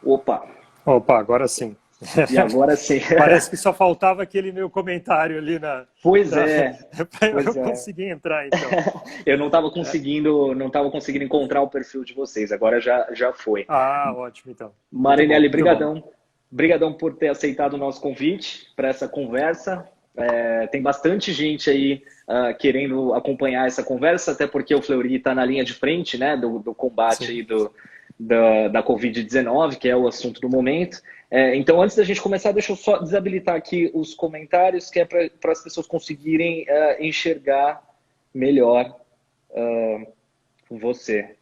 Opa, Opa, agora sim. e agora sim. Parece que só faltava aquele meu comentário ali Pois na, é, para eu pois é. conseguir entrar, então. Eu não estava conseguindo encontrar o perfil de vocês. Agora já foi. Ah, ótimo, então. Muito bom, Marinelli, muito bom. brigadão. Brigadão por ter aceitado o nosso convite para essa conversa. Tem bastante gente aí querendo acompanhar essa conversa, até porque o Fleury está na linha de frente, né, do combate Sim. aí da Covid-19, que é o assunto do momento. Então, antes da gente começar, deixa eu só desabilitar aqui os comentários, que é para as pessoas conseguirem enxergar melhor você.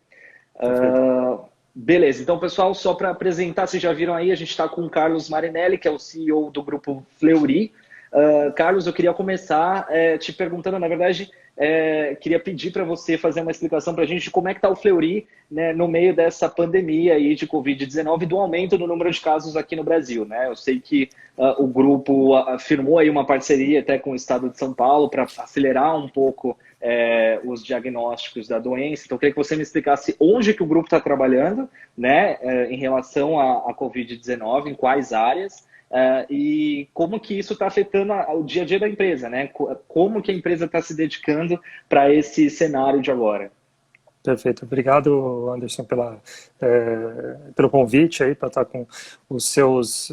Perfeito. Beleza, então pessoal, só para apresentar, vocês já viram aí, a gente está com o Carlos Marinelli, que é o CEO do grupo Fleury. Carlos, eu queria começar te perguntando, na verdade, queria pedir para você fazer uma explicação para a gente de como é que está o Fleury, né, no meio dessa pandemia aí de Covid-19 e do aumento do número de casos aqui no Brasil, né? Eu sei que o grupo firmou aí uma parceria até com o estado de São Paulo para acelerar um pouco os diagnósticos da doença. Então, eu queria que você me explicasse onde que o grupo está trabalhando, né, em relação à Covid-19, em quais áreas, e como que isso está afetando o dia a dia da empresa, né? Como que a empresa está se dedicando para esse cenário de agora. Perfeito. Obrigado, Anderson, pelo convite aí para estar com os seus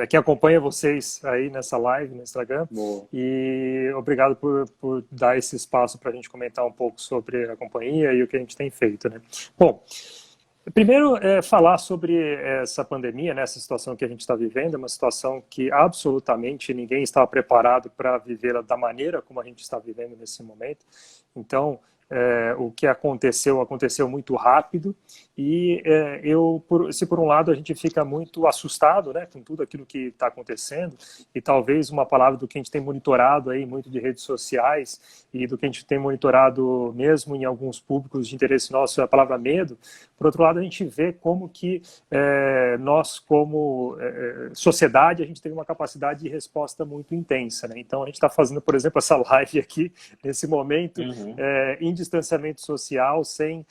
quem acompanha vocês aí nessa live no Instagram, Boa. e obrigado por dar esse espaço para a gente comentar um pouco sobre a companhia e o que a gente tem feito, né? Bom, primeiro, falar sobre essa pandemia, né, essa situação que a gente está vivendo, é uma situação que absolutamente ninguém estava preparado para vivê-la da maneira como a gente está vivendo nesse momento. Então, o que aconteceu muito rápido, e se por um lado a gente fica muito assustado, né, com tudo aquilo que está acontecendo, e talvez uma palavra do que a gente tem monitorado aí muito de redes sociais e do que a gente tem monitorado mesmo em alguns públicos de interesse nosso é a palavra medo. Por outro lado, a gente vê como que nós, como sociedade, a gente tem uma capacidade de resposta muito intensa, né? Então, a gente está fazendo, por exemplo, essa live aqui, nesse momento, Uhum. em distanciamento social, sem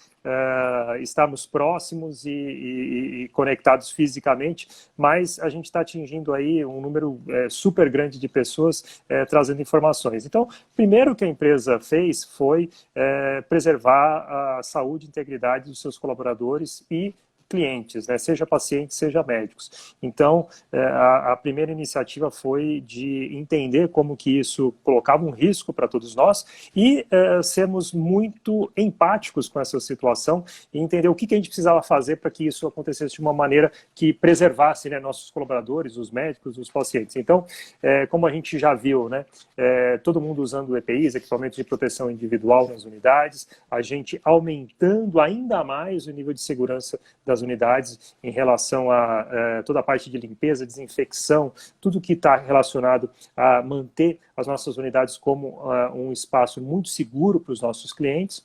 estarmos próximos e conectados fisicamente, mas a gente está atingindo aí um número super grande de pessoas trazendo informações. Então, primeiro que a empresa fez foi preservar a saúde e integridade dos seus colaboradores e clientes, né? Seja pacientes, seja médicos. Então, a primeira iniciativa foi de entender como que isso colocava um risco para todos nós e sermos muito empáticos com essa situação e entender o que a gente precisava fazer para que isso acontecesse de uma maneira que preservasse, né, nossos colaboradores, os médicos, os pacientes. Então, como a gente já viu, né, todo mundo usando EPIs, equipamentos de proteção individual nas unidades, a gente aumentando ainda mais o nível de segurança das unidades em relação a toda a parte de limpeza, desinfecção, tudo que está relacionado a manter as nossas unidades como um espaço muito seguro para os nossos clientes.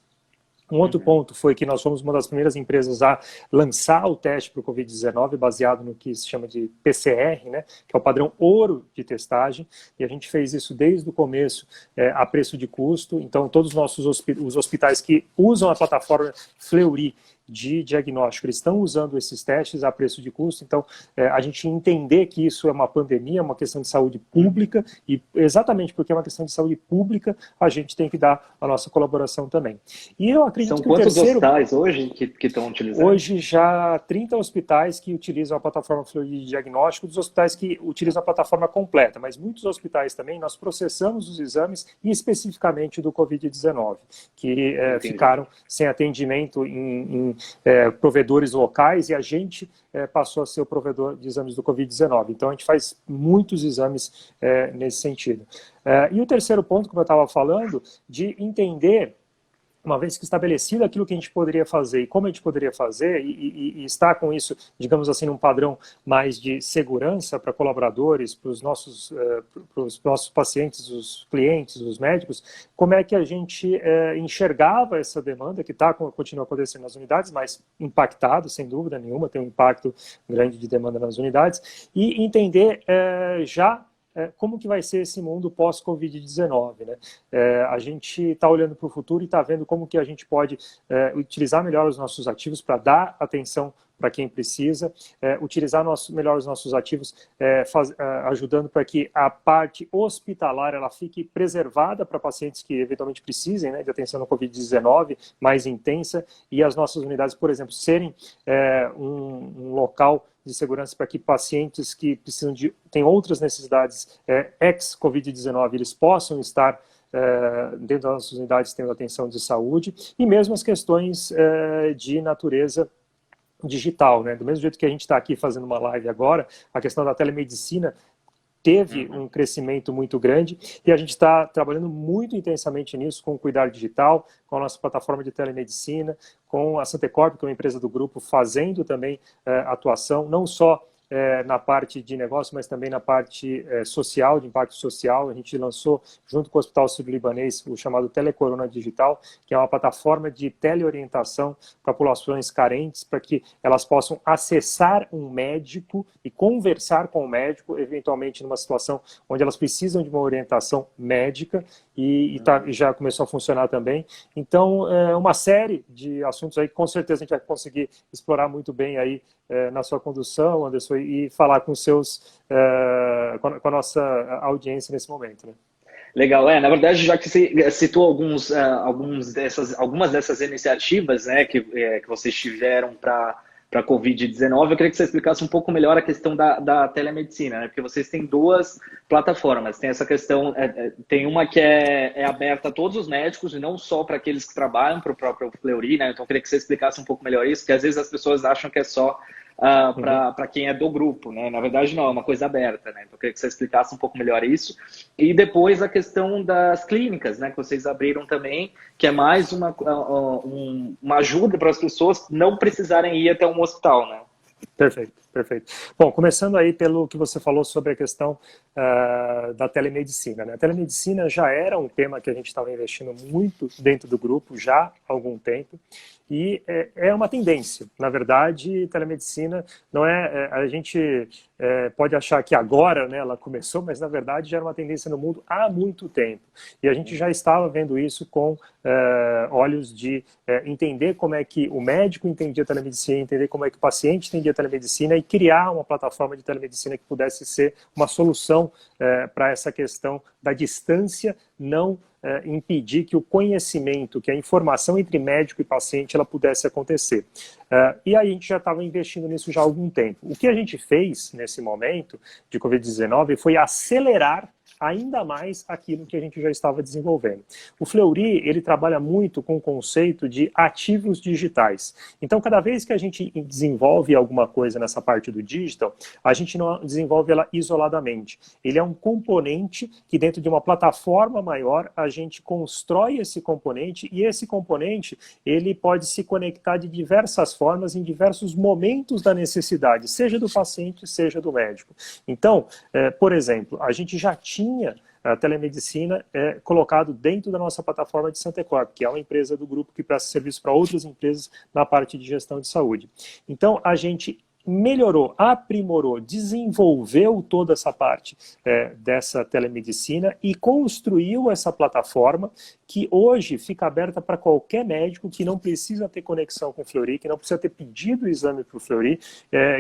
Um outro Uhum. ponto foi que nós fomos uma das primeiras empresas a lançar o teste para o Covid-19 baseado no que se chama de PCR, né, que é o padrão ouro de testagem, e a gente fez isso desde o começo a preço de custo. Então, todos os nossos os hospitais que usam a plataforma Fleury de diagnóstico, eles estão usando esses testes a preço de custo. Então, a gente entender que isso é uma pandemia, uma questão de saúde pública, e exatamente porque é uma questão de saúde pública, a gente tem que dar a nossa colaboração também. E eu acredito São que o quantos terceiro, hospitais hoje que estão utilizando? hoje já 30 hospitais que utilizam a plataforma Fleury de diagnóstico, dos hospitais que utilizam a plataforma completa, mas muitos hospitais também nós processamos os exames e especificamente do Covid-19, que Entendi. ficaram sem atendimento em provedores locais e a gente passou a ser o provedor de exames do Covid-19. Então a gente faz muitos exames nesse sentido. E o terceiro ponto, como eu estava falando, de entender, uma vez que estabelecido aquilo que a gente poderia fazer e como a gente poderia fazer, e estar com isso, digamos assim, num padrão mais de segurança para colaboradores, para os nossos pacientes, os clientes, os médicos, como é que a gente enxergava essa demanda que continua acontecendo nas unidades, mas impactado, sem dúvida nenhuma, tem um impacto grande de demanda nas unidades, e entender já como que vai ser esse mundo pós-Covid-19, né? A gente está olhando para o futuro e está vendo como que a gente pode utilizar melhor os nossos ativos para dar atenção para quem precisa, utilizar melhor os nossos ativos, ajudando para que a parte hospitalar ela fique preservada para pacientes que eventualmente precisem, né, de atenção no Covid-19 mais intensa, e as nossas unidades, por exemplo, serem um local de segurança para que pacientes que precisam têm outras necessidades ex-Covid-19, eles possam estar dentro das nossas unidades tendo atenção de saúde, e mesmo as questões de natureza digital, né? Do mesmo jeito que a gente está aqui fazendo uma live agora, a questão da telemedicina teve um crescimento muito grande e a gente está trabalhando muito intensamente nisso com o Cuidar Digital, com a nossa plataforma de telemedicina, com a Santecorp, que é uma empresa do grupo, fazendo também atuação, não só na parte de negócio, mas também na parte social, de impacto social. A gente lançou, junto com o Hospital Sírio-Libanês, o chamado Telecorona Digital, que é uma plataforma de teleorientação para populações carentes, para que elas possam acessar um médico e conversar com o médico, eventualmente numa situação onde elas precisam de uma orientação médica, e já começou a funcionar também. Então, uma série de assuntos aí que com certeza a gente vai conseguir explorar muito bem aí na sua condução, Anderson, e falar com com a nossa audiência nesse momento, né? Legal, na verdade, já que você citou algumas dessas iniciativas, né, que vocês tiveram para a Covid-19, eu queria que você explicasse um pouco melhor a questão da telemedicina, né, porque vocês têm duas plataformas, tem essa questão, tem uma que é aberta a todos os médicos e não só para aqueles que trabalham para o próprio Fleury, né, então eu queria que você explicasse um pouco melhor isso, porque às vezes as pessoas acham que é só para quem é do grupo, né? Na verdade não, é uma coisa aberta, né? Então eu queria que você explicasse um pouco melhor isso. E depois a questão das clínicas, né? Que vocês abriram também, que é mais uma ajuda para as pessoas não precisarem ir até um hospital, né? Perfeito, perfeito. Bom, começando aí pelo que você falou sobre a questão da telemedicina, né? A telemedicina já era um tema que a gente estava investindo muito dentro do grupo já há algum tempo, e é uma tendência. Na verdade, telemedicina não a gente pode achar que agora, né, ela começou, mas na verdade já era uma tendência no mundo há muito tempo. E a gente já estava vendo isso com olhos de entender como é que o médico entendia a telemedicina, entender como é que o paciente entendia a telemedicina e criar uma plataforma de telemedicina que pudesse ser uma solução para essa questão da distância não impedir que o conhecimento, que a informação entre médico e paciente ela pudesse acontecer. E aí a gente já estava investindo nisso já há algum tempo. O que a gente fez nesse momento de Covid-19 foi acelerar ainda mais aquilo que a gente já estava desenvolvendo. O Fleury, ele trabalha muito com o conceito de ativos digitais. Então, cada vez que a gente desenvolve alguma coisa nessa parte do digital, a gente não desenvolve ela isoladamente. Ele é um componente que dentro de uma plataforma maior, a gente constrói esse componente, e esse componente, ele pode se conectar de diversas formas em diversos momentos da necessidade, seja do paciente, seja do médico. Então, por exemplo, a gente já tinha a telemedicina colocado dentro da nossa plataforma de Santecorp, que é uma empresa do grupo que presta serviço para outras empresas na parte de gestão de saúde. Então, a gente melhorou, aprimorou, desenvolveu toda essa parte dessa telemedicina e construiu essa plataforma que hoje fica aberta para qualquer médico que não precisa ter conexão com o Fleury, que não precisa ter pedido o exame para o Fleury,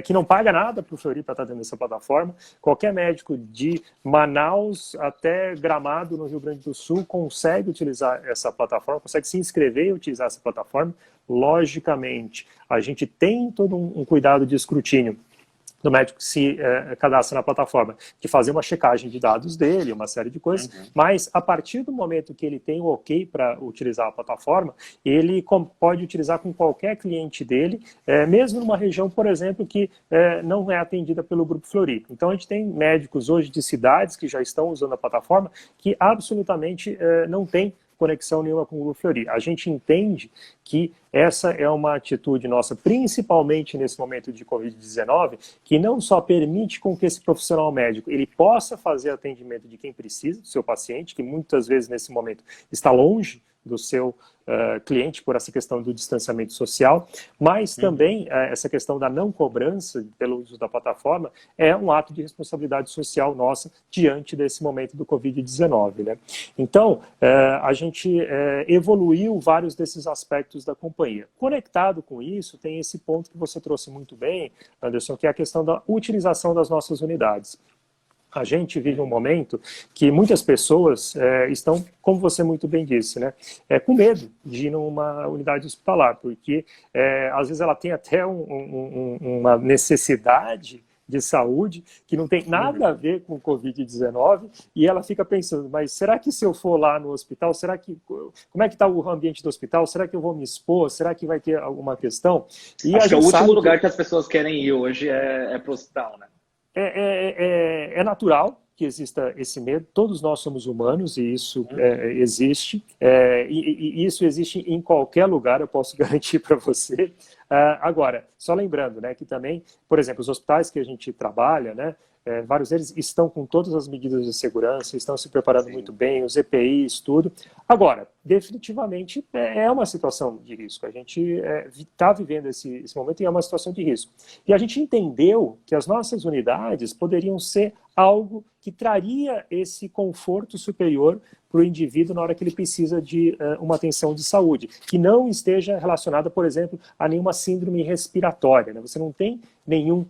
que não paga nada para o Fleury para estar dentro dessa plataforma. Qualquer médico de Manaus até Gramado, no Rio Grande do Sul, consegue utilizar essa plataforma, consegue se inscrever e utilizar essa plataforma. Logicamente, a gente tem todo um cuidado de escrutínio do médico que se cadastra na plataforma, de fazer uma checagem de dados dele, uma série de coisas, mas a partir do momento que ele tem o ok para utilizar a plataforma, ele pode utilizar com qualquer cliente dele, mesmo numa região, por exemplo, que não é atendida pelo Grupo Fleury. Então a gente tem médicos hoje de cidades que já estão usando a plataforma que absolutamente não tem conexão nenhuma com o Grupo Fleury. A gente entende que essa é uma atitude nossa, principalmente nesse momento de Covid-19, que não só permite com que esse profissional médico ele possa fazer atendimento de quem precisa, do seu paciente, que muitas vezes nesse momento está longe do seu cliente por essa questão do distanciamento social, mas também essa questão da não cobrança pelo uso da plataforma é um ato de responsabilidade social nossa diante desse momento do Covid-19, né? Então, a gente evoluiu vários desses aspectos da companhia. Conectado com isso, tem esse ponto que você trouxe muito bem, Anderson, que é a questão da utilização das nossas unidades. A gente vive um momento que muitas pessoas estão, como você muito bem disse, né, com medo de ir numa unidade hospitalar, porque às vezes ela tem até uma necessidade de saúde que não tem nada a ver com o Covid-19 e ela fica pensando, mas será que se eu for lá no hospital, como é que está o ambiente do hospital? Será que eu vou me expor? Será que vai ter alguma questão? E acho que é o último lugar que as pessoas querem ir hoje para o hospital, né? É natural que exista esse medo, todos nós somos humanos e isso existe, e isso existe em qualquer lugar, eu posso garantir para você. Agora, só lembrando, né, que também, por exemplo, os hospitais que a gente trabalha, né, vários deles estão com todas as medidas de segurança, estão se preparando muito bem, os EPIs, tudo. Agora, definitivamente é uma situação de risco. A gente está vivendo esse momento e é uma situação de risco. E a gente entendeu que as nossas unidades poderiam ser algo que traria esse conforto superior para o indivíduo na hora que ele precisa de uma atenção de saúde, que não esteja relacionada, por exemplo, a nenhuma síndrome respiratória, né? Você não tem nenhum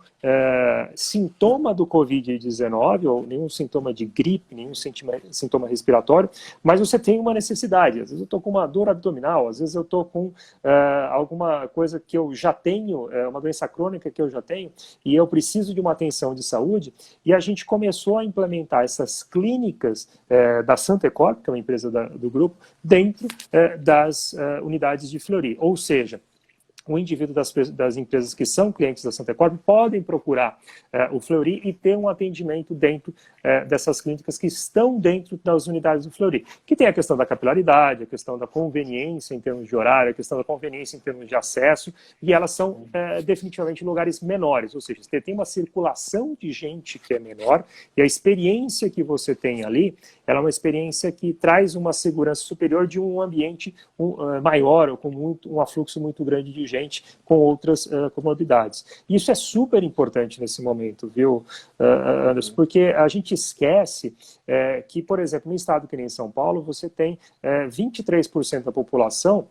sintoma do Covid-19 ou nenhum sintoma de gripe, nenhum sintoma respiratório, mas você tem uma necessidade. Às vezes eu estou com uma dor abdominal, às vezes eu estou com alguma coisa que eu já tenho, uma doença crônica que eu já tenho, e eu preciso de uma atenção de saúde, e a gente começou a implementar essas clínicas da Santecor, que é uma empresa do grupo, dentro das unidades de Fleury. Ou seja, o indivíduo das empresas que são clientes da Santecor podem procurar o Fleury e ter um atendimento dentro dessas clínicas que estão dentro das unidades do Fleury, que tem a questão da capilaridade, a questão da conveniência em termos de horário, a questão da conveniência em termos de acesso, e elas são definitivamente lugares menores, ou seja, você tem uma circulação de gente que é menor, e a experiência que você tem ali, ela é uma experiência que traz uma segurança superior de um ambiente maior, ou com um afluxo muito grande de gente com outras comorbidades. E isso é super importante nesse momento, viu, Anderson? Porque a gente esquece que, por exemplo, no estado que nem São Paulo, você tem 23% da população,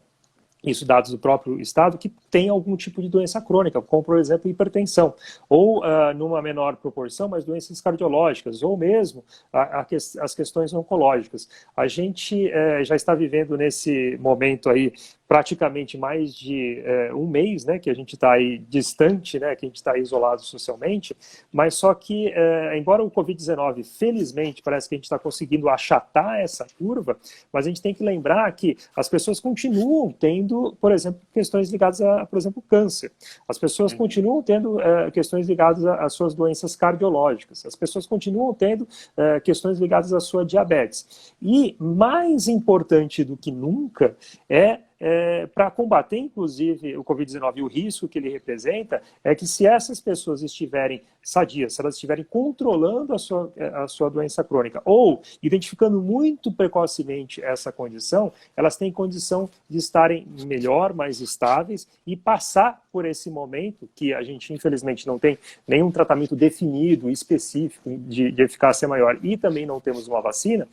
isso dados do próprio estado, que tem algum tipo de doença crônica, como, por exemplo, hipertensão, ou numa menor proporção, mas doenças cardiológicas, ou mesmo as questões oncológicas. A gente já está vivendo nesse momento aí praticamente mais de um mês, né, que a gente está aí distante, né, que a gente está isolado socialmente, mas só que, embora o Covid-19, felizmente, parece que a gente está conseguindo achatar essa curva, mas a gente tem que lembrar que as pessoas continuam tendo, por exemplo, questões ligadas a, por exemplo, câncer. As pessoas continuam tendo questões ligadas às suas doenças cardiológicas. As pessoas continuam tendo questões ligadas à sua diabetes. E, mais importante do que nunca, para combater, inclusive, o Covid-19 e o risco que ele representa, é que se essas pessoas estiverem sadias, se elas estiverem controlando a sua doença crônica ou identificando muito precocemente essa condição, elas têm condição de estarem melhor, mais estáveis e passar por esse momento que a gente, infelizmente, não tem nenhum tratamento definido, específico, de eficácia maior e também não temos uma vacina,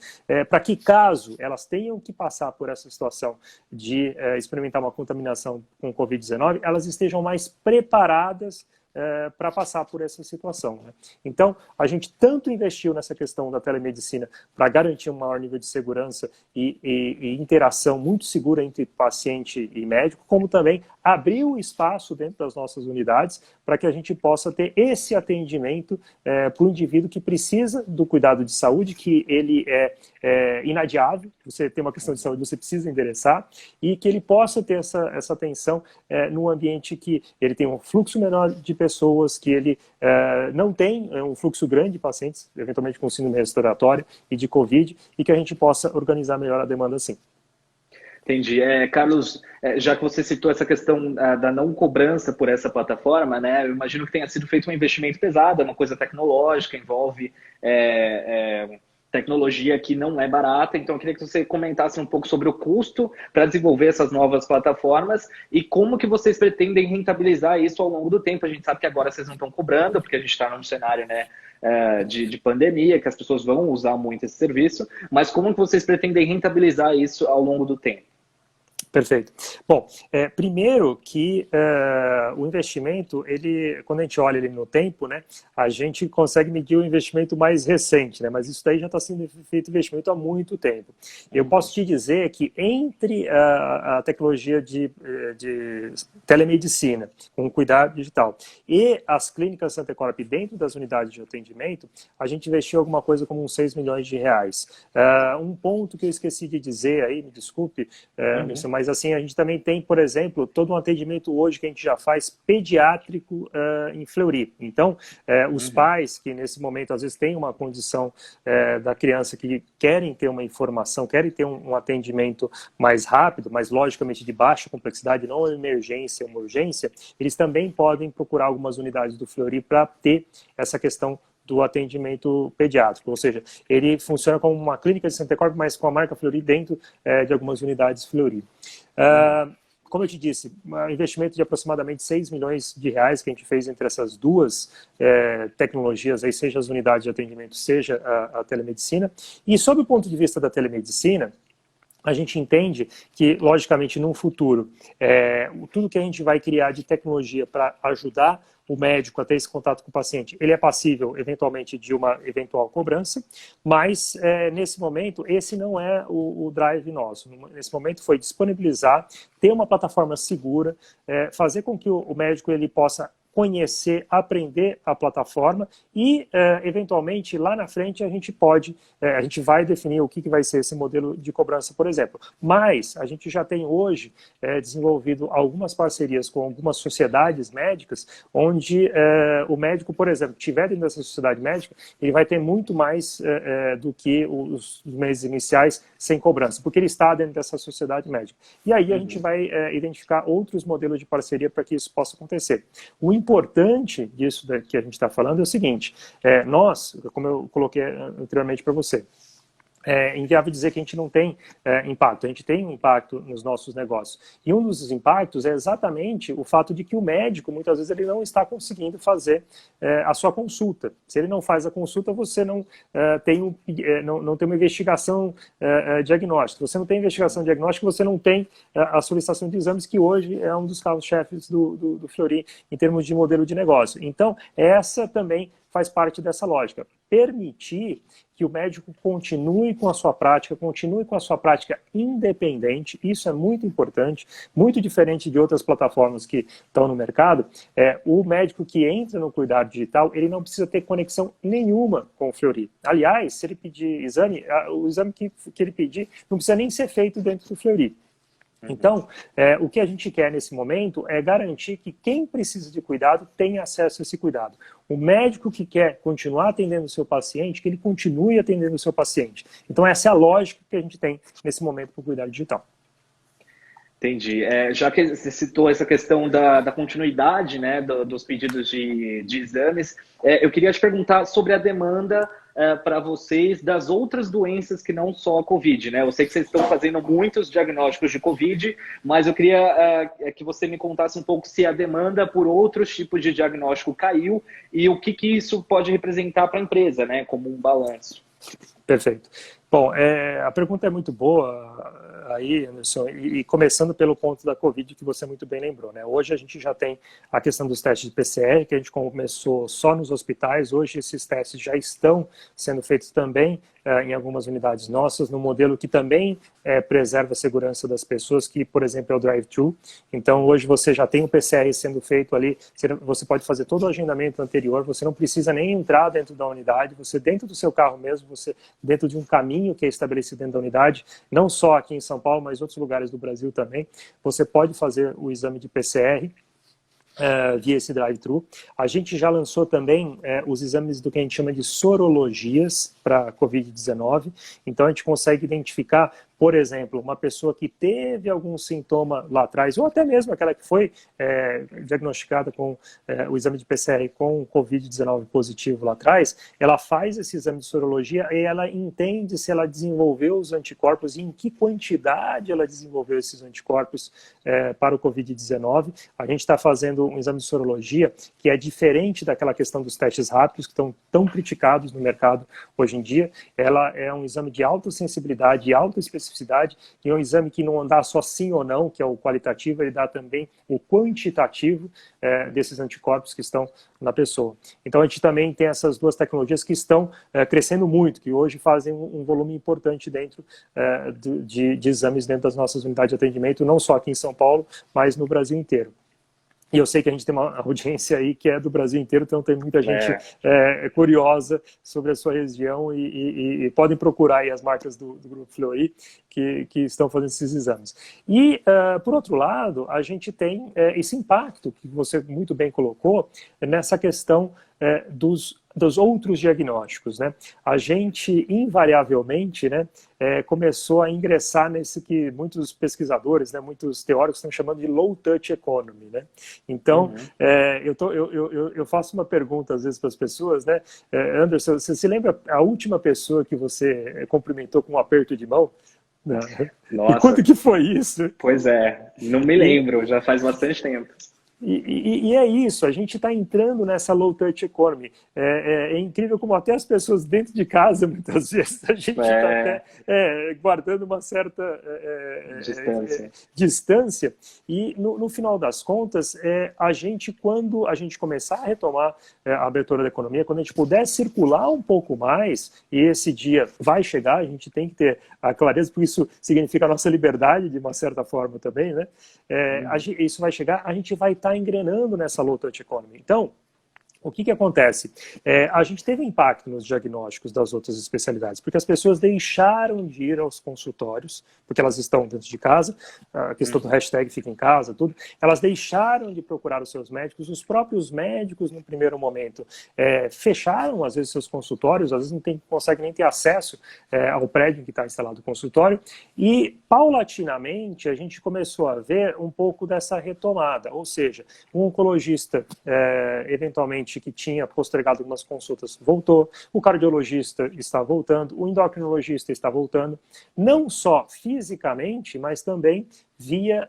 para que caso elas tenham que passar por essa situação de experimentar uma contaminação com Covid-19, elas estejam mais preparadas para passar por essa situação, né? Então, a gente tanto investiu nessa questão da telemedicina para garantir um maior nível de segurança e interação muito segura entre paciente e médico, como também abriu espaço dentro das nossas unidades para que a gente possa ter esse atendimento para o indivíduo que precisa do cuidado de saúde, que ele é inadiável, você tem uma questão de saúde, você precisa endereçar, e que ele possa ter essa atenção num ambiente que ele tem um fluxo menor de pessoas, que ele não tem um fluxo grande de pacientes, eventualmente com síndrome respiratória e de Covid, e que a gente possa organizar melhor a demanda assim. Entendi. Carlos, já que você citou essa questão da não cobrança por essa plataforma, né, eu imagino que tenha sido feito um investimento pesado, é uma coisa tecnológica, envolve tecnologia que não é barata, então eu queria que você comentasse um pouco sobre o custo para desenvolver essas novas plataformas e como que vocês pretendem rentabilizar isso ao longo do tempo. A gente sabe que agora vocês não estão cobrando, porque a gente está num cenário, né, de pandemia, que as pessoas vão usar muito esse serviço, mas como que vocês pretendem rentabilizar isso ao longo do tempo? Perfeito. Bom, primeiro que o investimento, quando a gente olha ele no tempo, né, a gente consegue medir o investimento mais recente, né, mas isso daí já está sendo feito investimento há muito tempo. Eu posso te dizer que entre a tecnologia de telemedicina, com cuidado digital, e as clínicas Santa Corp dentro das unidades de atendimento, a gente investiu alguma coisa como uns 6 milhões de reais. Um ponto que eu esqueci de dizer aí, me desculpe, mas assim, a gente também tem, por exemplo, todo um atendimento hoje que a gente já faz pediátrico em Fleury. Então, os pais que nesse momento às vezes têm uma condição da criança que querem ter uma informação, querem ter um atendimento mais rápido, mas logicamente de baixa complexidade, não uma emergência, uma urgência, eles também podem procurar algumas unidades do Fleury para ter essa questão do atendimento pediátrico, ou seja, ele funciona como uma clínica de Santa Corp, mas com a marca Fleury dentro de algumas unidades Fleury. Como eu te disse, um investimento de aproximadamente 6 milhões de reais que a gente fez entre essas duas tecnologias, aí, seja as unidades de atendimento, seja a telemedicina. E sob o ponto de vista da telemedicina, a gente entende que, logicamente, no futuro, tudo que a gente vai criar de tecnologia para ajudar o médico a ter esse contato com o paciente, ele é passível, eventualmente, de uma eventual cobrança, mas, nesse momento, esse não é o drive nosso. Nesse momento, foi disponibilizar, ter uma plataforma segura, fazer com que o médico ele possa conhecer, aprender a plataforma e, eventualmente, lá na frente a gente vai definir o que vai ser esse modelo de cobrança, por exemplo. Mas a gente já tem hoje desenvolvido algumas parcerias com algumas sociedades médicas, onde o médico, por exemplo, estiver dentro dessa sociedade médica, ele vai ter muito mais do que os meses iniciais sem cobrança, porque ele está dentro dessa sociedade médica. E aí a gente vai identificar outros modelos de parceria para que isso possa acontecer. O importante disso que a gente está falando é o seguinte, nós, como eu coloquei anteriormente para você, é inviável dizer que a gente não tem impacto. A gente tem um impacto nos nossos negócios. E um dos impactos é exatamente o fato de que o médico, muitas vezes, ele não está conseguindo fazer a sua consulta. Se ele não faz a consulta, você não tem uma investigação diagnóstica. Você não tem investigação diagnóstica, você não tem a solicitação de exames, que hoje é um dos carros-chefes do Fleury em termos de modelo de negócio. Então, essa também faz parte dessa lógica. Permitir que o médico continue com a sua prática independente, isso é muito importante, muito diferente de outras plataformas que estão no mercado. O médico que entra no cuidado digital, ele não precisa ter conexão nenhuma com o Fleury. Aliás, se ele pedir exame, o exame que ele pedir não precisa nem ser feito dentro do Fleury. Então, o que a gente quer nesse momento é garantir que quem precisa de cuidado tenha acesso a esse cuidado. O médico que quer continuar atendendo o seu paciente, que ele continue atendendo o seu paciente. Então, essa é a lógica que a gente tem nesse momento para o cuidado digital. Entendi. Já que você citou essa questão da continuidade, né, dos pedidos de exames, eu queria te perguntar sobre a demanda para vocês das outras doenças que não só a Covid, né? Eu sei que vocês estão fazendo muitos diagnósticos de Covid, mas eu queria que você me contasse um pouco se a demanda por outros tipos de diagnóstico caiu e o que isso pode representar para a empresa, né, como um balanço. Perfeito. Bom, a pergunta é muito boa aí, Anderson, e começando pelo ponto da Covid, que você muito bem lembrou, né? Hoje a gente já tem a questão dos testes de PCR, que a gente começou só nos hospitais. Hoje esses testes já estão sendo feitos também em algumas unidades nossas, no modelo que também preserva a segurança das pessoas, que, por exemplo, é o drive-thru. Então, hoje você já tem o PCR sendo feito ali, você pode fazer todo o agendamento anterior, você não precisa nem entrar dentro da unidade, você dentro do seu carro mesmo, você dentro de um caminho que é estabelecido dentro da unidade, não só aqui em São Paulo, mas em outros lugares do Brasil também, você pode fazer o exame de PCR, via esse drive-thru. A gente já lançou também os exames do que a gente chama de sorologias para Covid-19, então a gente consegue identificar por exemplo, uma pessoa que teve algum sintoma lá atrás, ou até mesmo aquela que foi diagnosticada com o exame de PCR com Covid-19 positivo lá atrás, ela faz esse exame de sorologia e ela entende se ela desenvolveu os anticorpos e em que quantidade ela desenvolveu esses anticorpos para o Covid-19. A gente está fazendo um exame de sorologia que é diferente daquela questão dos testes rápidos que estão tão criticados no mercado hoje em dia. Ela é um exame de alta sensibilidade e alta especificidade, e é um exame que não dá só sim ou não, que é o qualitativo, ele dá também o quantitativo desses anticorpos que estão na pessoa. Então a gente também tem essas duas tecnologias que estão crescendo muito, que hoje fazem um volume importante dentro de exames dentro das nossas unidades de atendimento, não só aqui em São Paulo, mas no Brasil inteiro. E eu sei que a gente tem uma audiência aí que é do Brasil inteiro, então tem muita gente curiosa sobre a sua região e podem procurar aí as marcas do Grupo Fleury que estão fazendo esses exames. E, por outro lado, a gente tem esse impacto que você muito bem colocou nessa questão dos outros diagnósticos, né? A gente, invariavelmente, né, começou a ingressar nesse que muitos pesquisadores, né, muitos teóricos estão chamando de low-touch economy, né? Então, eu faço uma pergunta, às vezes, para as pessoas, né? Anderson, você se lembra a última pessoa que você cumprimentou com um aperto de mão? Nossa. E quando que foi isso? Pois é, não me lembro, já faz bastante tempo. E é isso, a gente está entrando nessa low-touch economy. É incrível como até as pessoas dentro de casa, muitas vezes, a gente está até guardando uma certa distância. E no final das contas, a gente, quando a gente começar a retomar a abertura da economia, quando a gente puder circular um pouco mais, e esse dia vai chegar, a gente tem que ter a clareza, porque isso significa a nossa liberdade, de uma certa forma também, né? Isso vai chegar, a gente vai estar engrenando nessa low-touch economy. Então, o que acontece? A gente teve impacto nos diagnósticos das outras especialidades, porque as pessoas deixaram de ir aos consultórios, porque elas estão dentro de casa, a questão do hashtag fica em casa, tudo, elas deixaram de procurar os seus médicos, os próprios médicos, no primeiro momento, fecharam, às vezes, seus consultórios, às vezes não conseguem nem ter acesso ao prédio em que está instalado o consultório, e, paulatinamente, a gente começou a ver um pouco dessa retomada, ou seja, um oncologista, eventualmente, que tinha postergado algumas consultas, voltou, o cardiologista está voltando, o endocrinologista está voltando, não só fisicamente, mas também via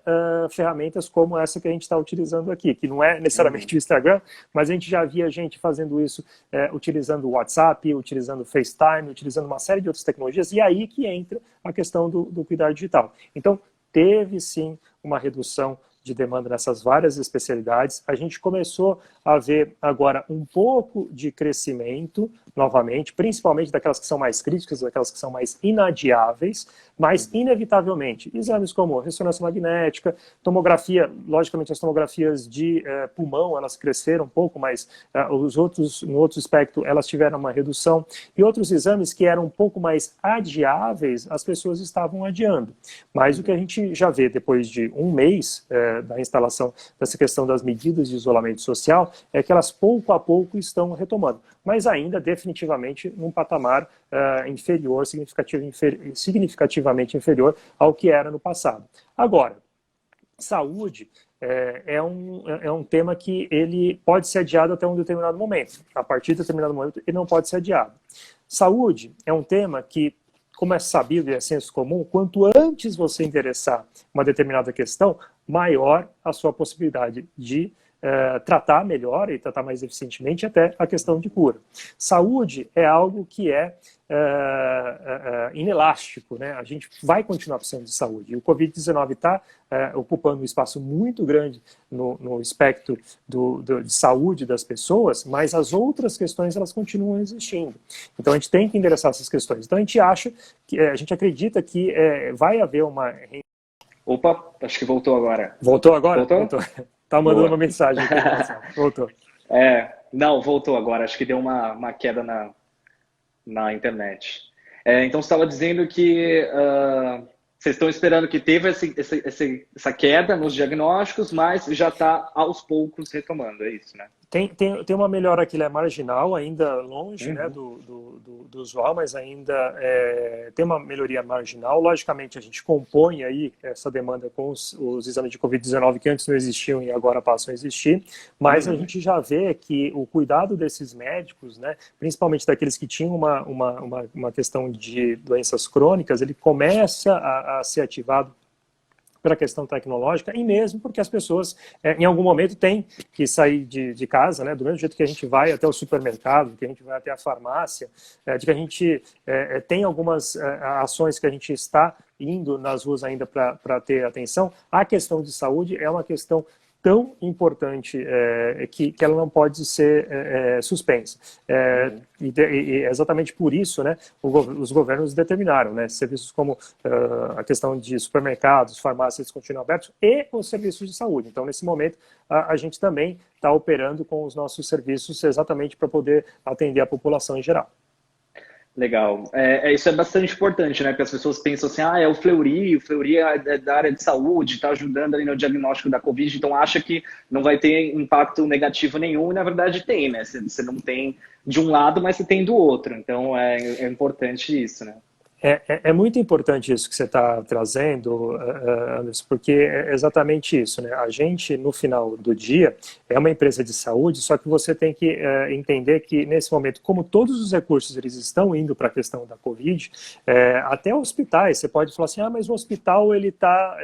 ferramentas como essa que a gente está utilizando aqui, que não é necessariamente o Instagram, mas a gente já via gente fazendo isso utilizando o WhatsApp, utilizando o FaceTime, utilizando uma série de outras tecnologias, e aí que entra a questão do cuidado digital. Então, teve sim uma redução de demanda nessas várias especialidades. A gente começou a ver agora um pouco de crescimento novamente, principalmente daquelas que são mais críticas, daquelas que são mais inadiáveis, mas inevitavelmente exames como ressonância magnética, tomografia, logicamente as tomografias de pulmão, elas cresceram um pouco, mas os outros, no outro espectro, elas tiveram uma redução, e outros exames que eram um pouco mais adiáveis, as pessoas estavam adiando. Mas o que a gente já vê depois de um mês da instalação dessa questão das medidas de isolamento social, é que elas pouco a pouco estão retomando, mas ainda definitivamente num patamar inferior, significativamente inferior ao que era no passado. Agora, saúde é um tema que ele pode ser adiado até um determinado momento. A partir de determinado momento, ele não pode ser adiado. Saúde é um tema que, como é sabido e é senso comum, quanto antes você endereçar uma determinada questão, maior a sua possibilidade de tratar melhor e tratar mais eficientemente até a questão de cura. Saúde é algo que é inelástico, né? A gente vai continuar precisando de saúde. E o Covid-19 está ocupando um espaço muito grande no espectro de saúde das pessoas, mas as outras questões elas continuam existindo. Então a gente tem que endereçar essas questões. Então a gente acha, a gente acredita que vai haver uma... Opa, acho que voltou agora. Voltou agora? Voltou? Tá mandando uma mensagem aqui. Voltou. Não, voltou agora. Acho que deu uma queda na internet. Então, você estava dizendo que vocês estão esperando que teve essa queda nos diagnósticos, mas já está aos poucos retomando, é isso, né? Tem uma melhora que é marginal, ainda longe, né, do usual, mas ainda tem uma melhoria marginal. Logicamente, a gente compõe aí essa demanda com os exames de Covid-19 que antes não existiam e agora passam a existir, mas a gente já vê que o cuidado desses médicos, né, principalmente daqueles que tinham uma questão de doenças crônicas, ele começa a ser ativado pela questão tecnológica e mesmo porque as pessoas, em algum momento, têm que sair de casa, né? Do mesmo jeito que a gente vai até o supermercado, que a gente vai até a farmácia, de que a gente tem algumas ações que a gente está indo nas ruas ainda para ter atenção. A questão de saúde é uma questão tão importante que ela não pode ser suspensa. E exatamente por isso, né, os governos determinaram, né, serviços como a questão de supermercados, farmácias continuam abertos e os serviços de saúde. Então, nesse momento, a gente também está operando com os nossos serviços exatamente para poder atender a população em geral. Legal. Isso é bastante importante, né? Porque as pessoas pensam assim, é o Fleury é da área de saúde, está ajudando ali no diagnóstico da Covid, então acha que não vai ter impacto negativo nenhum, e na verdade tem, né? Você não tem de um lado, mas você tem do outro. Então é importante isso, né? É muito importante isso que você está trazendo, Anderson, porque é exatamente isso, né? A gente, no final do dia, é uma empresa de saúde, só que você tem que entender que, nesse momento, como todos os recursos eles estão indo para a questão da Covid, até hospitais, você pode falar assim, mas o hospital ele tá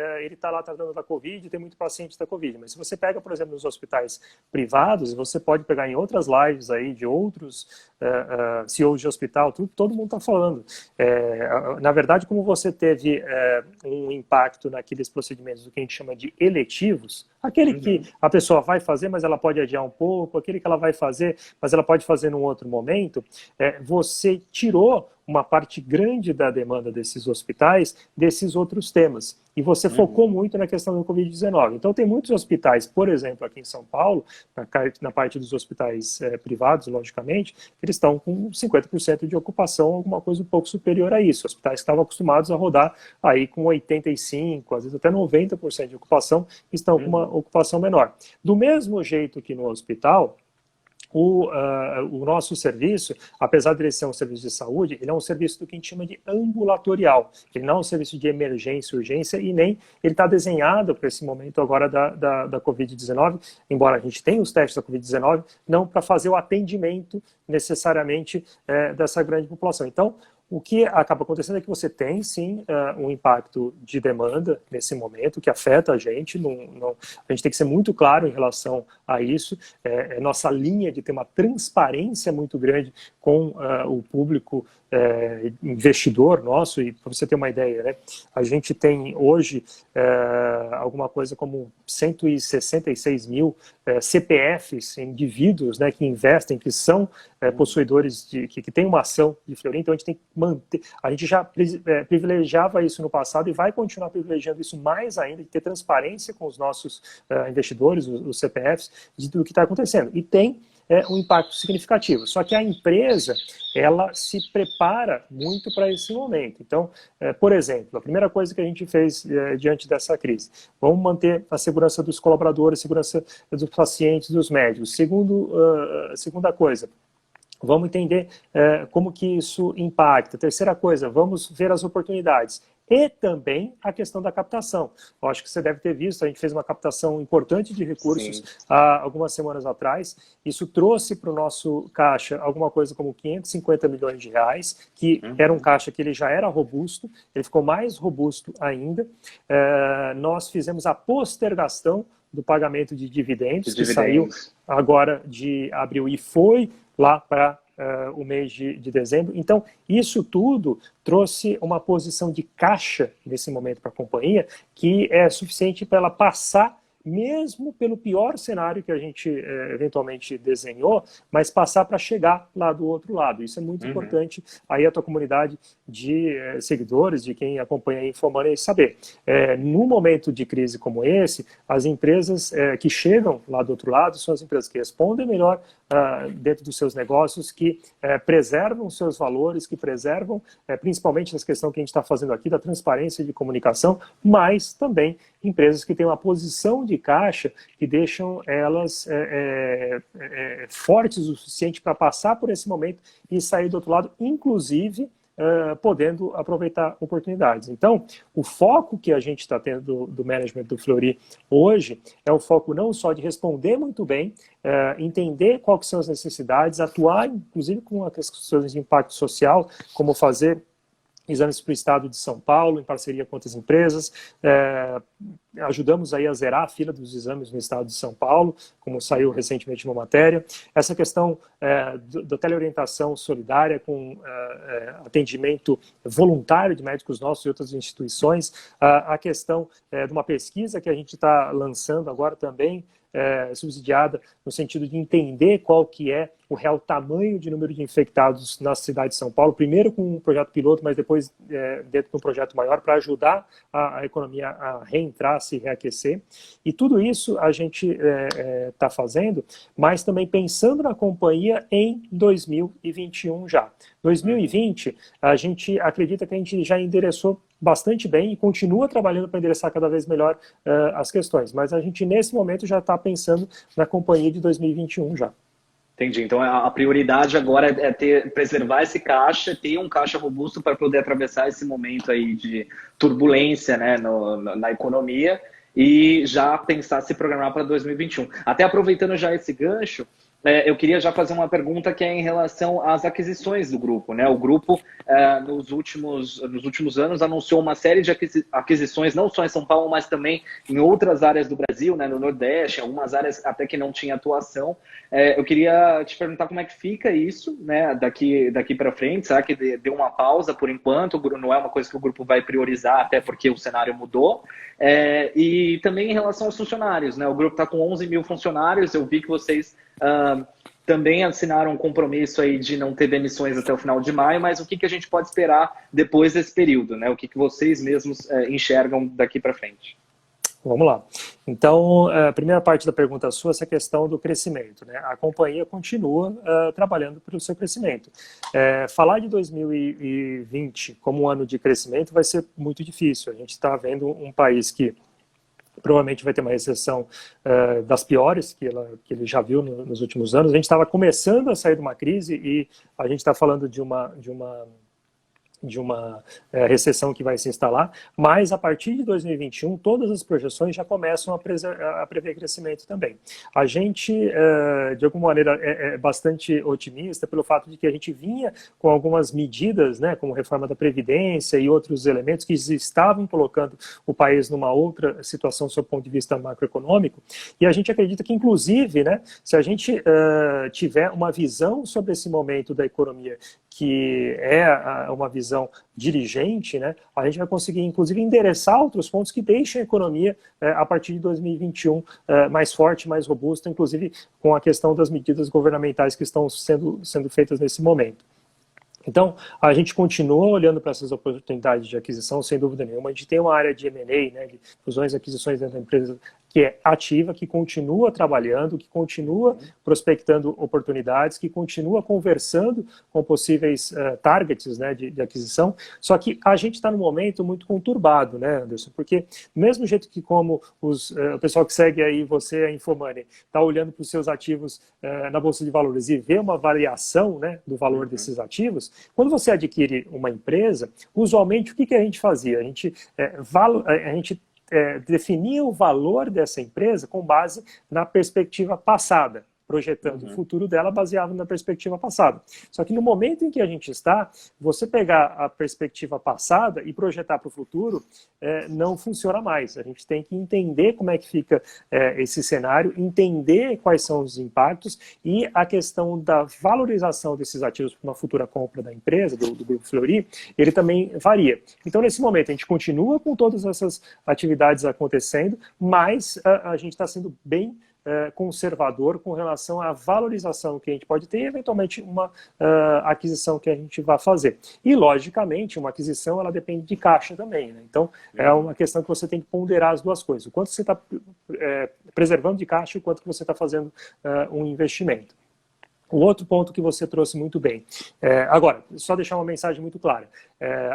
lá tratando da Covid, tem muito paciente da Covid, mas se você pega, por exemplo, nos hospitais privados, você pode pegar em outras lives aí de outros CEOs de hospital, todo mundo está falando. Na verdade, como você teve um impacto naqueles procedimentos do que a gente chama de eletivos, aquele que a pessoa vai fazer, mas ela pode adiar um pouco, aquele que ela vai fazer, mas ela pode fazer num outro momento, você tirou uma parte grande da demanda desses hospitais desses outros temas. E você focou muito na questão do Covid-19. Então, tem muitos hospitais, por exemplo, aqui em São Paulo, na parte dos hospitais privados, logicamente, eles estão com 50% de ocupação, alguma coisa um pouco superior a isso. Hospitais que estavam acostumados a rodar aí com 85%, às vezes até 90% de ocupação, estão com uma ocupação menor. Do mesmo jeito que no hospital, o nosso serviço, apesar de ele ser um serviço de saúde, ele é um serviço do que a gente chama de ambulatorial. Ele não é um serviço de emergência, urgência, e nem ele está desenhado para esse momento agora da Covid-19, embora a gente tenha os testes da Covid-19, não para fazer o atendimento necessariamente dessa grande população. Então, o que acaba acontecendo é que você tem, sim, um impacto de demanda nesse momento, que afeta a gente. A gente tem que ser muito claro em relação a isso. Nossa linha de ter uma transparência muito grande com o público investidor nosso. E para você ter uma ideia, né, a gente tem hoje alguma coisa como 166 mil CPFs, indivíduos, né, que investem, que são possuidores, que têm uma ação de Fleury. Então a gente tem que manter, a gente já privilegiava isso no passado e vai continuar privilegiando isso mais ainda, de ter transparência com os nossos investidores, os CPFs, de tudo que está acontecendo. E tem um impacto significativo. Só que a empresa, ela se prepara muito para esse momento. Então, por exemplo, a primeira coisa que a gente fez diante dessa crise, vamos manter a segurança dos colaboradores, a segurança dos pacientes, dos médicos. Segunda coisa, vamos entender como que isso impacta. Terceira coisa, vamos ver as oportunidades. E também a questão da captação. Eu acho que você deve ter visto, a gente fez uma captação importante de recursos há algumas semanas atrás. Isso trouxe para o nosso caixa alguma coisa como 550 milhões de reais, que era um caixa que ele já era robusto, ele ficou mais robusto ainda. Nós fizemos a postergação do pagamento de dividendos, que saiu agora de abril e foi lá para o mês de dezembro. Então, isso tudo trouxe uma posição de caixa nesse momento para a companhia que é suficiente para ela passar, mesmo pelo pior cenário que a gente eventualmente desenhou, mas passar para chegar lá do outro lado. Isso é muito importante aí a tua comunidade de seguidores, de quem acompanha a Infomoney saber. No momento de crise como esse, as empresas que chegam lá do outro lado são as empresas que respondem melhor dentro dos seus negócios que preservam seus valores, que preservam principalmente essa questão que a gente está fazendo aqui da transparência de comunicação, mas também empresas que têm uma posição de caixa que deixam elas fortes o suficiente para passar por esse momento e sair do outro lado, inclusive podendo aproveitar oportunidades. Então, o foco que a gente está tendo do management do Fleury hoje é o foco não só de responder muito bem, entender quais são as necessidades, atuar inclusive com as questões de impacto social, como fazer exames para o Estado de São Paulo, em parceria com outras empresas. Ajudamos aí a zerar a fila dos exames no Estado de São Paulo, como saiu recentemente uma matéria. Essa questão da teleorientação solidária com atendimento voluntário de médicos nossos e outras instituições. A questão de uma pesquisa que a gente está lançando agora também, subsidiada no sentido de entender qual que é o real tamanho de número de infectados na cidade de São Paulo, primeiro com um projeto piloto, mas depois dentro de um projeto maior para ajudar a economia a reentrar, a se reaquecer. E tudo isso a gente está fazendo, mas também pensando na companhia em 2021 já. 2020, a gente acredita que a gente já endereçou bastante bem e continua trabalhando para endereçar cada vez melhor as questões. Mas a gente, nesse momento, já está pensando na companhia de 2021 já. Entendi. Então, a prioridade agora é preservar esse caixa, ter um caixa robusto para poder atravessar esse momento aí de turbulência, né, na economia e já pensar se programar para 2021. Até aproveitando já esse gancho, eu queria já fazer uma pergunta que é em relação às aquisições do grupo, né? O grupo, nos últimos anos, anunciou uma série de aquisições, não só em São Paulo, mas também em outras áreas do Brasil, né? No Nordeste, algumas áreas até que não tinha atuação. Eu queria te perguntar como é que fica isso, né? Daqui para frente, será que deu uma pausa por enquanto? Não é uma coisa que o grupo vai priorizar, até porque o cenário mudou. E também em relação aos funcionários, né? O grupo está com 11 mil funcionários, eu vi que vocês também assinaram um compromisso aí de não ter demissões até o final de maio, mas o que a gente pode esperar depois desse período, né? O que vocês mesmos enxergam daqui para frente? Vamos lá. Então, a primeira parte da pergunta sua, essa questão do crescimento, né? A companhia continua trabalhando para o seu crescimento. Falar de 2020 como um ano de crescimento vai ser muito difícil. A gente está vendo um país que provavelmente vai ter uma recessão das piores que ele já viu nos últimos anos. A gente estava começando a sair de uma crise e a gente está falando de uma recessão que vai se instalar, mas a partir de 2021 todas as projeções já começam a prever crescimento também. A gente, de alguma maneira, é bastante otimista pelo fato de que a gente vinha com algumas medidas, né, como reforma da Previdência e outros elementos que estavam colocando o país numa outra situação sob o ponto de vista macroeconômico, e a gente acredita que, inclusive, né, se a gente tiver uma visão sobre esse momento da economia que é uma visão dirigente, né, a gente vai conseguir, inclusive, endereçar outros pontos que deixem a economia, a partir de 2021, mais forte, mais robusta, inclusive com a questão das medidas governamentais que estão sendo feitas nesse momento. Então, a gente continua olhando para essas oportunidades de aquisição, sem dúvida nenhuma. A gente tem uma área de M&A, né, de fusões e aquisições dentro da empresa, que é ativa, que continua trabalhando, que continua prospectando oportunidades, que continua conversando com possíveis targets, né, de aquisição. Só que a gente está num momento muito conturbado, né, Anderson? Porque do mesmo jeito que como o pessoal que segue aí você, a Infomoney, está olhando para os seus ativos na Bolsa de Valores e vê uma variação, né, do valor desses ativos, quando você adquire uma empresa, usualmente o que a gente fazia? A gente definia o valor dessa empresa com base na perspectiva passada, projetando o futuro dela baseado na perspectiva passada. Só que no momento em que a gente está, você pegar a perspectiva passada e projetar para o futuro não funciona mais. A gente tem que entender como é que fica esse cenário, entender quais são os impactos e a questão da valorização desses ativos para uma futura compra da empresa, do Grupo Fleury, ele também varia. Então, nesse momento, a gente continua com todas essas atividades acontecendo, mas a gente está sendo bem conservador com relação à valorização que a gente pode ter e, eventualmente, uma aquisição que a gente vai fazer. E, logicamente, uma aquisição ela depende de caixa também, né? Então, é uma questão que você tem que ponderar as duas coisas. O quanto você está preservando de caixa e o quanto que você está fazendo um investimento. O outro ponto que você trouxe muito bem. Agora, só deixar uma mensagem muito clara.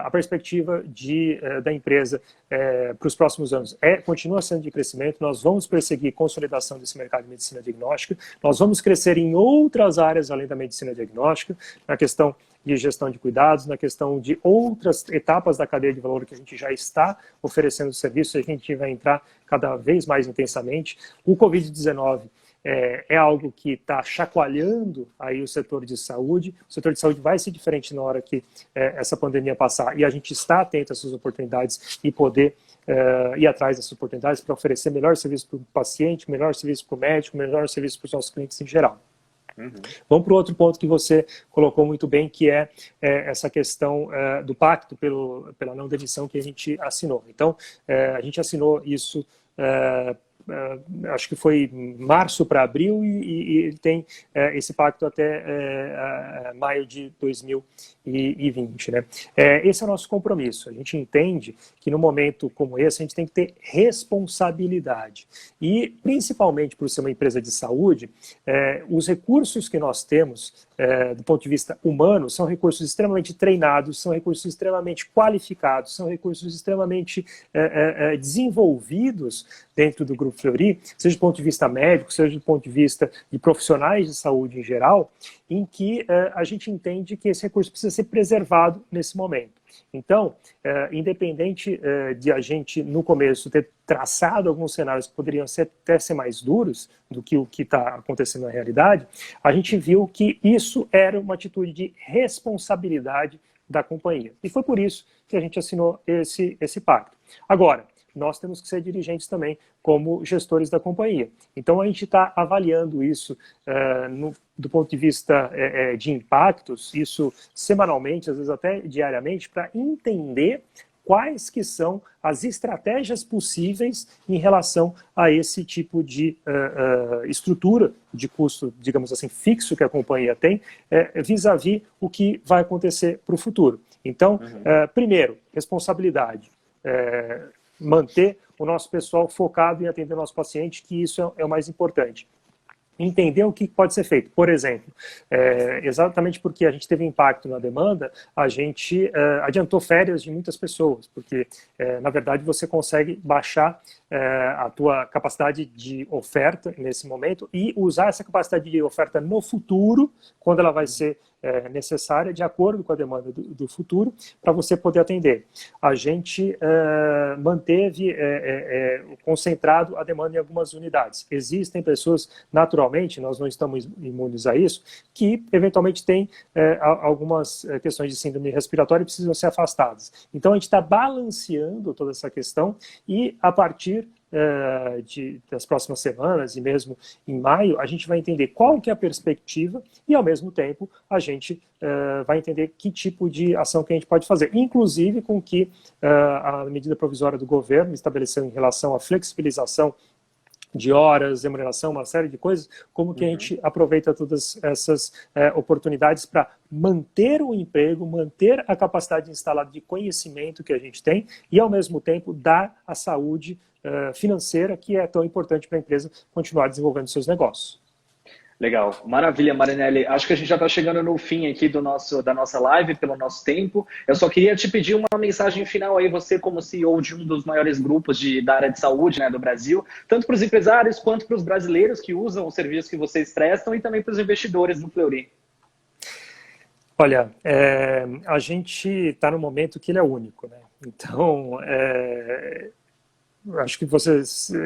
A perspectiva da empresa para os próximos anos continua sendo de crescimento. Nós vamos perseguir consolidação desse mercado de medicina diagnóstica. Nós vamos crescer em outras áreas além da medicina diagnóstica, na questão de gestão de cuidados, na questão de outras etapas da cadeia de valor que a gente já está oferecendo serviço, a gente vai entrar cada vez mais intensamente. O Covid-19 é algo que está chacoalhando aí o setor de saúde. O setor de saúde vai ser diferente na hora que essa pandemia passar, e a gente está atento a essas oportunidades e poder ir atrás dessas oportunidades para oferecer melhor serviço para o paciente, melhor serviço para o médico, melhor serviço para os nossos clientes em geral. Uhum. Vamos para o outro ponto que você colocou muito bem, que é essa questão do pacto pela não demissão que a gente assinou. Então, a gente assinou isso acho que foi março para abril, e ele tem esse pacto até maio de 2020. Né? Esse é o nosso compromisso. A gente entende que no momento como esse a gente tem que ter responsabilidade. E, principalmente por ser uma empresa de saúde, os recursos que nós temos do ponto de vista humano são recursos extremamente treinados, são recursos extremamente qualificados, são recursos extremamente desenvolvidos dentro do Grupo Fleury, seja do ponto de vista médico, seja do ponto de vista de profissionais de saúde em geral, em que a gente entende que esse recurso precisa ser preservado nesse momento. Então, independente de a gente, no começo, ter traçado alguns cenários que poderiam até ser mais duros do que o que está acontecendo na realidade, a gente viu que isso era uma atitude de responsabilidade da companhia. E foi por isso que a gente assinou esse pacto. Agora, nós temos que ser dirigentes também como gestores da companhia. Então, a gente está avaliando isso do ponto de vista de impactos, isso semanalmente, às vezes até diariamente, para entender quais que são as estratégias possíveis em relação a esse tipo de estrutura de custo, digamos assim, fixo que a companhia tem, vis-à-vis o que vai acontecer para o futuro. Então, primeiro, responsabilidade. Manter o nosso pessoal focado em atender o nosso paciente, que isso é o mais importante. Entender o que pode ser feito. Por exemplo, exatamente porque a gente teve impacto na demanda, a gente adiantou férias de muitas pessoas, porque, na verdade, você consegue baixar a tua capacidade de oferta nesse momento e usar essa capacidade de oferta no futuro, quando ela vai ser necessária, de acordo com a demanda do futuro, para você poder atender. A gente manteve concentrado a demanda em algumas unidades. Existem pessoas, naturalmente, nós não estamos imunes a isso, que eventualmente têm algumas questões de síndrome respiratória e precisam ser afastadas. Então, a gente está balanceando toda essa questão e, a partir das próximas semanas e mesmo em maio, a gente vai entender qual que é a perspectiva e, ao mesmo tempo, a gente vai entender que tipo de ação que a gente pode fazer, inclusive com que a medida provisória do governo estabeleceu em relação à flexibilização de horas, remuneração, uma série de coisas, como que a gente aproveita todas essas oportunidades para manter o emprego, manter a capacidade instalada de conhecimento que a gente tem e, ao mesmo tempo, dar a saúde financeira que é tão importante para a empresa continuar desenvolvendo seus negócios. Legal, maravilha, Marinelli. Acho que a gente já está chegando no fim aqui da nossa live, pelo nosso tempo. Eu só queria te pedir uma mensagem final aí, você como CEO de um dos maiores grupos da área de saúde, né, do Brasil, tanto para os empresários quanto para os brasileiros que usam o serviço que vocês prestam e também para os investidores no Fleury. Olha, a gente está num momento que ele é único, né? Então, acho que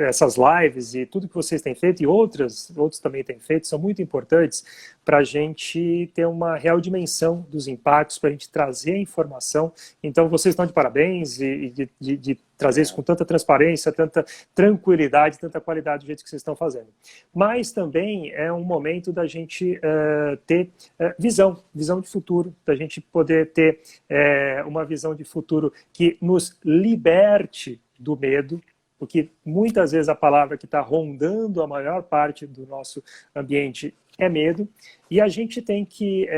essas lives e tudo que vocês têm feito e outros também têm feito são muito importantes para a gente ter uma real dimensão dos impactos, para a gente trazer a informação. Então, vocês estão de parabéns e de trazer isso com tanta transparência, tanta tranquilidade, tanta qualidade do jeito que vocês estão fazendo. Mas também é um momento da gente ter visão de futuro, da gente poder ter uma visão de futuro que nos liberte do medo, porque muitas vezes a palavra que está rondando a maior parte do nosso ambiente é medo, e a gente tem que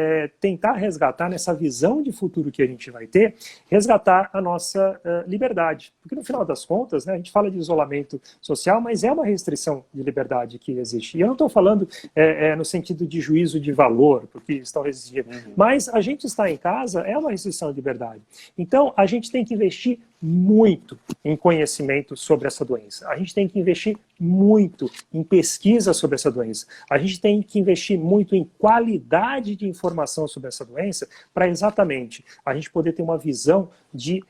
tentar resgatar nessa visão de futuro que a gente vai ter, resgatar a nossa liberdade. Porque no final das contas, né, a gente fala de isolamento social, mas é uma restrição de liberdade que existe. E eu não estou falando no sentido de juízo de valor, porque estão restringindo, mas a gente estar em casa é uma restrição de liberdade. Então, a gente tem que investir muito em conhecimento sobre essa doença. A gente tem que investir muito em pesquisa sobre essa doença. A gente tem que investir muito em qualidade de informação sobre essa doença para exatamente a gente poder ter uma visão de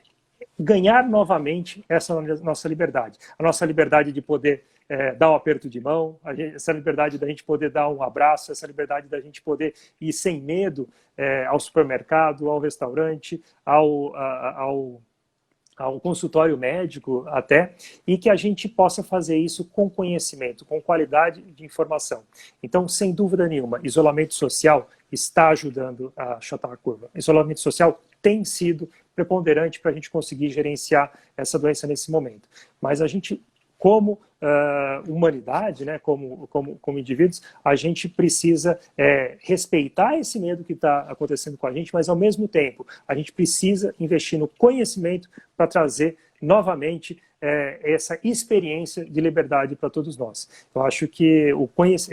ganhar novamente essa nossa liberdade. A nossa liberdade de poder dar um aperto de mão, essa liberdade da gente poder dar um abraço, essa liberdade da gente poder ir sem medo ao supermercado, ao restaurante, ao consultório médico até, e que a gente possa fazer isso com conhecimento, com qualidade de informação. Então, sem dúvida nenhuma, isolamento social está ajudando a achatar a curva. Isolamento social tem sido preponderante para a gente conseguir gerenciar essa doença nesse momento. Mas a gente, como humanidade, né, como indivíduos, a gente precisa respeitar esse medo que está acontecendo com a gente, mas ao mesmo tempo a gente precisa investir no conhecimento para trazer novamente essa experiência de liberdade para todos nós. Eu acho que eu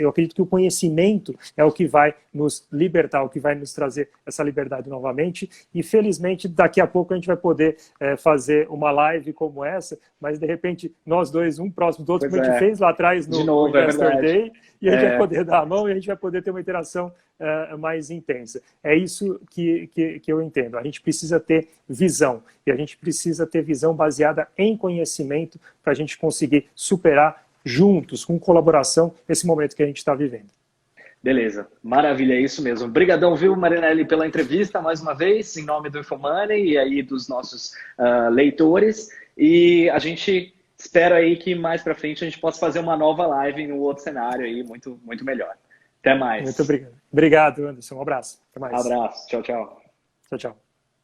acredito que o conhecimento é o que vai nos libertar, o que vai nos trazer essa liberdade novamente, e felizmente daqui a pouco a gente vai poder fazer uma live como essa, mas de repente nós dois, um próximo do outro, como a gente fez lá atrás no Investor Day, e a gente vai poder dar a mão e a gente vai poder ter uma interação mais intensa. É isso que eu entendo. A gente precisa ter visão, e a gente precisa ter visão baseada em conhecimento para a gente conseguir superar juntos, com colaboração, esse momento que a gente está vivendo. Beleza, maravilha, é isso mesmo. Obrigadão, viu, Marinelli, pela entrevista, mais uma vez, em nome do Infomoney e aí dos nossos leitores, e a gente espera aí que mais para frente a gente possa fazer uma nova live em um outro cenário aí, muito, muito melhor. Até mais. Muito obrigado. Obrigado, Anderson. Um abraço. Até mais. Abraço. Tchau, tchau. Tchau, tchau.